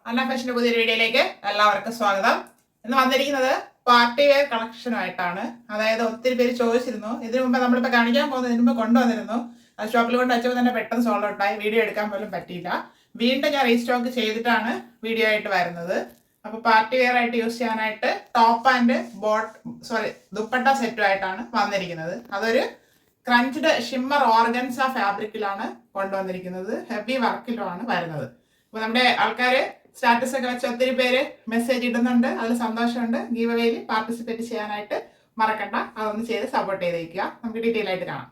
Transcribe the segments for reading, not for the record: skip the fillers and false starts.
അന്ന ഫാഷന്റെ പുതിയൊരു വീഡിയോയിലേക്ക് എല്ലാവർക്കും സ്വാഗതം. ഇന്ന് വന്നിരിക്കുന്നത് പാർട്ടി വെയർ കളക്ഷനുമായിട്ടാണ്. അതായത് ഒത്തിരി പേര് ചോദിച്ചിരുന്നു. ഇതിനു മുമ്പ് നമ്മളിപ്പോൾ കാണിക്കാൻ പോകുന്നതിന് മുമ്പ് കൊണ്ടുവന്നിരുന്നു. അത് ഷോപ്പിൽ കൊണ്ട് വെച്ചപ്പോൾ തന്നെ പെട്ടെന്ന് സോൾഡ് ഔട്ടായി, വീഡിയോ എടുക്കാൻ പോലും പറ്റിയില്ല. വീണ്ടും ഞാൻ റീസ്റ്റോക്ക് ചെയ്തിട്ടാണ് വീഡിയോ ആയിട്ട് വരുന്നത്. അപ്പോൾ പാർട്ടി വെയർ ആയിട്ട് യൂസ് ചെയ്യാനായിട്ട് ടോപ്പ് ആൻഡ് ദുപ്പട്ട സെറ്റുമായിട്ടാണ് വന്നിരിക്കുന്നത്. അതൊരു ക്രഞ്ച്ഡ് ഷിമ്മർ ഓർഗൻസ ഫാബ്രിക്കിലാണ് കൊണ്ടുവന്നിരിക്കുന്നത്. ഹെവി വർക്കിലുമാണ് വരുന്നത്. അപ്പോൾ നമ്മുടെ ആൾക്കാർ സ്റ്റാറ്റസ് ഒക്കെ വെച്ച് ഒത്തിരി പേര് മെസ്സേജ് ഇടുന്നുണ്ട്. അതിൽ സന്തോഷമുണ്ട്. ഗീവ് അവേയിൽ പാർട്ടിസിപ്പേറ്റ് ചെയ്യാനായിട്ട് മറക്കണ്ട. അതൊന്ന് ചെയ്ത് സപ്പോർട്ട് ചെയ്തേക്കുക. നമുക്ക് ഡീറ്റെയിൽ ആയിട്ട് കാണാം.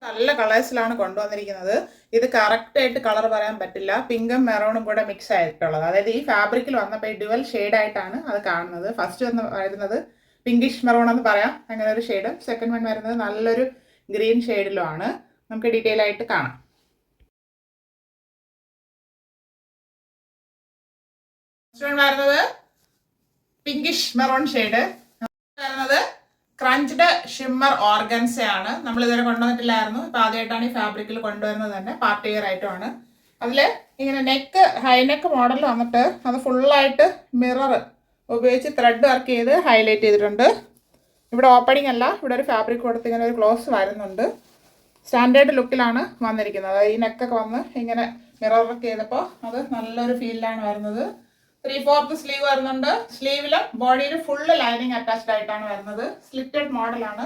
നല്ല കളേഴ്സിലാണ് കൊണ്ടുവന്നിരിക്കുന്നത്. ഇത് കറക്റ്റ് ആയിട്ട് കളർ പറയാൻ പറ്റില്ല. പിങ്കും മെറൂണും കൂടെ മിക്സ് ആയിട്ടുള്ളത്. അതായത് ഈ ഫാബ്രിക്കിൽ വന്നപ്പോൾ ഡ്യുവൽ ഷെയ്ഡായിട്ടാണ് അത് കാണുന്നത്. ഫസ്റ്റ് വരുന്നത് പിങ്കിഷ് മെറൂൺ എന്ന് പറയാം, അങ്ങനെ ഒരു ഷെയ്ഡ്. സെക്കൻഡ് വൺ വരുന്നത് നല്ലൊരു ഗ്രീൻ ഷെയ്ഡിലുമാണ്. നമുക്ക് ഡീറ്റെയിൽ ആയിട്ട് കാണാം. വരുന്നത് പിങ്കിഷ് മെറൂൺ ഷെയ്ഡ്. വരുന്നത് ക്രഞ്ച്ഡ് ഷിമ്മർ ഓർഗൻസയാണ്. നമ്മൾ ഇതുവരെ കൊണ്ടുവന്നിട്ടില്ലായിരുന്നു. ഇപ്പൊ ആദ്യമായിട്ടാണ് ഈ ഫാബ്രിക്കിൽ കൊണ്ടുവരുന്നത് തന്നെ. പാർട്ടി വെയർ ആയിട്ടുമാണ്. അതിൽ ഇങ്ങനെ നെക്ക് ഹൈനെക്ക് മോഡൽ വന്നിട്ട് അത് ഫുള്ളായിട്ട് മിറർ ഉപയോഗിച്ച് ത്രെഡ് വർക്ക് ചെയ്ത് ഹൈലൈറ്റ് ചെയ്തിട്ടുണ്ട്. ഇവിടെ ഓപ്പണിംഗ് അല്ല, ഇവിടെ ഒരു ഫാബ്രിക് കൊടുത്ത് ഇങ്ങനെ ഒരു ക്ലോസ് വരുന്നുണ്ട്. സ്റ്റാൻഡേർഡ് ലുക്കിലാണ് വന്നിരിക്കുന്നത്. ഈ നെക്കൊക്കെ വന്ന് ഇങ്ങനെ മിറർ വർക്ക് ചെയ്തപ്പോൾ അത് നല്ലൊരു ഫീലിലാണ് വരുന്നത്. 3/4 സ്ലീവ് വരുന്നുണ്ട്. സ്ലീവിലും ബോഡിയിൽ ഫുള്ള് ലൈനിങ് അറ്റാച്ച്ഡ് ആയിട്ടാണ് വരുന്നത്. സ്ലിറ്റഡ് മോഡലാണ്.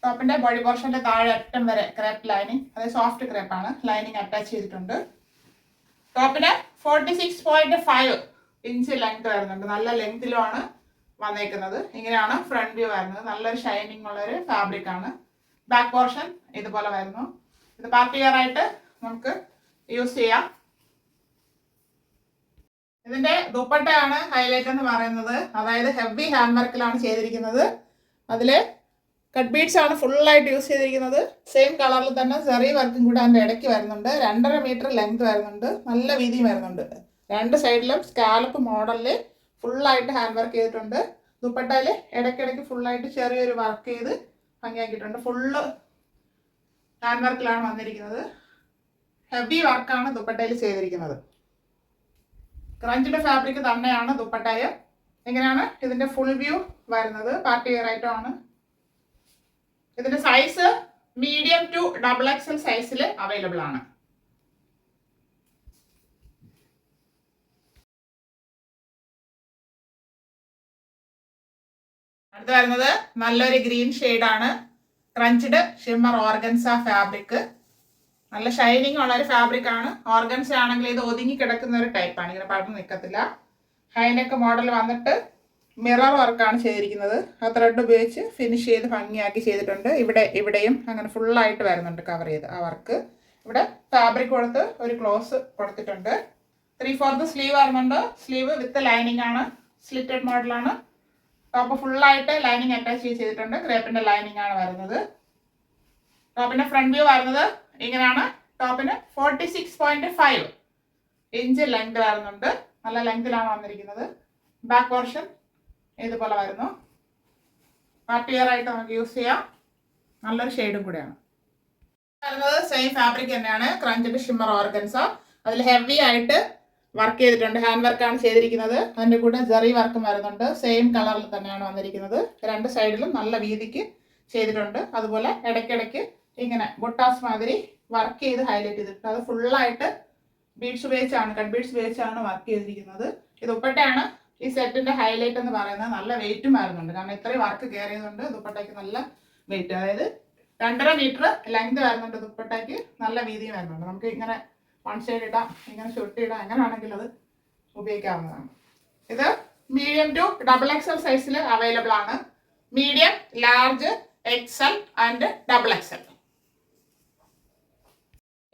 ടോപ്പിന്റെ ബോഡി പോർഷന്റെ താഴെ അറ്റം വരെ ക്രേപ്പ് ലൈനിങ്, അതായത് സോഫ്റ്റ് ക്രേപ്പാണ്, ലൈനിങ് അറ്റാച്ച് ചെയ്തിട്ടുണ്ട്. ടോപ്പിന് 46.5 ഇഞ്ച് ലെങ്ത് വരുന്നുണ്ട്. നല്ല ലെങ്തിലുമാണ് വന്നേക്കുന്നത്. ഇങ്ങനെയാണ് ഫ്രണ്ട് വ്യൂ വരുന്നത്. നല്ലൊരു ഷൈനിങ് ഉള്ളൊരു ഫാബ്രിക് ആണ്. ബാക്ക് പോർഷൻ ഇതുപോലെ വരുന്നു. ഇത് പാർട്ടി വെയർ ആയിട്ട് നമുക്ക് യൂസ് ചെയ്യാം. ഇതിന്റെ ദുപ്പട്ടയാണ് ഹൈലൈറ്റ് എന്ന് പറയുന്നത്. അതായത് ഹെവി ഹാൻഡ് വർക്കിലാണ് ചെയ്തിരിക്കുന്നത്. അതില് കട്ട് ബീഡ്സ് ആണ് ഫുള്ളായിട്ട് യൂസ് ചെയ്തിരിക്കുന്നത്. സെയിം കളറിൽ തന്നെ സെറി വർക്കും കൂടെ അതിൻ്റെ ഇടയ്ക്ക് വരുന്നുണ്ട്. 2.5 മീറ്റർ ലെങ്ത് വരുന്നുണ്ട്. നല്ല വീതിയും വരുന്നുണ്ട്. രണ്ട് സൈഡിലും സ്കാലപ്പ് മോഡലിൽ ഫുള്ളായിട്ട് ഹാൻഡ് വർക്ക് ചെയ്തിട്ടുണ്ട്. ദുപ്പട്ടയിൽ ഇടയ്ക്കിടയ്ക്ക് ഫുള്ളായിട്ട് ചെറിയൊരു വർക്ക് ചെയ്ത് ഭംഗിയാക്കിയിട്ടുണ്ട്. ഫുള്ള് ഹാൻഡ് വർക്കിലാണ് വന്നിരിക്കുന്നത്. ഹെവി വർക്കാണ് ദുപ്പട്ടയിൽ ചെയ്തിരിക്കുന്നത്. ക്രഞ്ച്ഡ് ഫാബ്രിക് തന്നെയാണ് ദുപ്പട്ടയും. എങ്ങനെയാണ് ഇതിന്റെ ഫുൾ വ്യൂ വരുന്നത്? പാർട്ടി വെയർ ആയിട്ടാണ്. ഇതിന്റെ സൈസ് മീഡിയം ടു XXL സൈസിൽ അവൈലബിൾ ആണ്. അടുത്ത് വരുന്നത് നല്ലൊരു ഗ്രീൻ ഷെയ്ഡാണ്. ക്രഞ്ച്ഡ് ഷിമ്മർ ഓർഗൻസ ഫാബ്രിക്. നല്ല ഷൈനിങ് ഉള്ള ഒരു ഫാബ്രിക് ആണ്. ഓർഗൻസ ആണെങ്കിൽ ഇത് ഒതുങ്ങി കിടക്കുന്ന ഒരു ടൈപ്പാണ്. ഇങ്ങനെ പടർന്ന് നിൽക്കത്തില്ല. ഹൈനെക്ക് മോഡൽ വന്നിട്ട് മിറർ വർക്കാണ് ചെയ്തിരിക്കുന്നത്. ആ ത്രെഡ് ഉപയോഗിച്ച് ഫിനിഷ് ചെയ്ത് ഭംഗിയാക്കി ചെയ്തിട്ടുണ്ട്. ഇവിടെയും അങ്ങനെ ഫുള്ളായിട്ട് വരുന്നുണ്ട് കവർ ചെയ്ത് ആ വർക്ക്. ഇവിടെ ഫാബ്രിക് കൊടുത്ത് ഒരു ക്ലോസ് കൊടുത്തിട്ടുണ്ട്. 3/4 സ്ലീവ് വരുന്നുണ്ട്. സ്ലീവ് വിത്ത് ലൈനിങ് ആണ്. സ്ലിറ്റഡ് മോഡലാണ്. ടോപ്പ് ഫുള്ളായിട്ട് ലൈനിങ് അറ്റാച്ച് ചെയ്തിട്ടുണ്ട്. ക്രേപ്പിന്റെ ലൈനിങ് ആണ് വരുന്നത്. ടോപ്പിന്റെ ഫ്രണ്ട് വ്യൂ വരുന്നത് ഇങ്ങനെയാണ്. ടോപ്പിന് 46.5 ഇഞ്ച് ലെങ്ത് വരുന്നുണ്ട്. നല്ല ലെങ്തിലാണ് വന്നിരിക്കുന്നത്. ബാക്ക് പോർഷൻ ഇതുപോലെ വരുന്നു. പാർട്ടി വെയർ ആയിട്ട് നമുക്ക് യൂസ് ചെയ്യാം. നല്ലൊരു ഷെയ്ഡും കൂടെയാണ് വരുന്നത്. സെയിം ഫാബ്രിക് തന്നെയാണ്. ക്രഞ്ച്ഡ് ഷിമ്മർ ഓർഗൻസ. അതിൽ ഹെവി ആയിട്ട് വർക്ക് ചെയ്തിട്ടുണ്ട്. ഹാൻഡ് വർക്കാണ് ചെയ്തിരിക്കുന്നത്. അതിൻ്റെ കൂടെ ജെറി വർക്കും വരുന്നുണ്ട്. സെയിം കളറിൽ തന്നെയാണ് വന്നിരിക്കുന്നത്. രണ്ട് സൈഡിലും നല്ല വീതിക്ക് ചെയ്തിട്ടുണ്ട്. അതുപോലെ ഇടയ്ക്കിടയ്ക്ക് ഇങ്ങനെ ബുട്ടാസ് മാതിരി വർക്ക് ചെയ്ത് ഹൈലൈറ്റ് ചെയ്തിട്ടുണ്ട്. അത് ഫുള്ളായിട്ട് ബീഡ്സ് ഉപയോഗിച്ചാണ്, കട്ട് ബീഡ്സ് ഉപയോഗിച്ചാണ് വർക്ക് ചെയ്തിരിക്കുന്നത്. ഇത് ദുപ്പട്ടയാണ് ഈ സെറ്റിന്റെ ഹൈലൈറ്റ് എന്ന് പറയുന്നത്. നല്ല വെയിറ്റും വരുന്നുണ്ട്. കാരണം ഇത്രയും വർക്ക് കയറിയതുകൊണ്ട് ദുപ്പട്ടയ്ക്ക് നല്ല വെയിറ്റ്. അതായത് 2.5 മീറ്റർ ലെങ്ത് വരുന്നുണ്ട് ദുപ്പട്ടയ്ക്ക്. നല്ല വീതിയും വരുന്നുണ്ട്. നമുക്ക് ഇങ്ങനെ വൺ സൈഡ് ഇടാം, ഇങ്ങനെ ചുട്ടി ഇടാം, എങ്ങനെയാണെങ്കിലും അത് ഉപയോഗിക്കാവുന്നതാണ്. ഇത് മീഡിയം ടു XXL സൈസിൽ അവൈലബിൾ ആണ്. Medium, large, XL and XXL.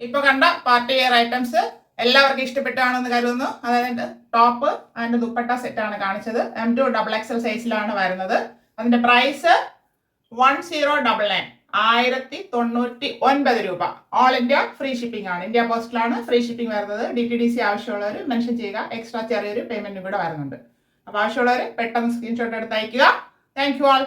ഇപ്പൊ കണ്ട പാർട്ടി വെയർ ഐറ്റംസ് എല്ലാവർക്കും ഇഷ്ടപ്പെട്ടാണെന്ന് കരുതുന്നു. അതായത് ടോപ്പ് ആൻഡ് ദുപ്പട്ട സെറ്റാണ് കാണിച്ചത്. M2 XXL സൈസിലാണ് വരുന്നത്. അതിന്റെ പ്രൈസ് 1099 1099 രൂപ. ഓൾ ഇന്ത്യ ഫ്രീ ഷിപ്പിംഗ് ആണ്. ഇന്ത്യ പോസ്റ്റിലാണ് ഫ്രീ ഷിപ്പിംഗ് വരുന്നത്. DTDC ആവശ്യമുള്ളവർ മെൻഷൻ ചെയ്യുക. എക്സ്ട്രാ ചെറിയൊരു പേയ്മെന്റും കൂടെ വരുന്നുണ്ട്. അപ്പോൾ ആവശ്യമുള്ളവർ പെട്ടെന്ന് സ്ക്രീൻഷോട്ട് എടുത്ത് അയക്കുക. Thank you all.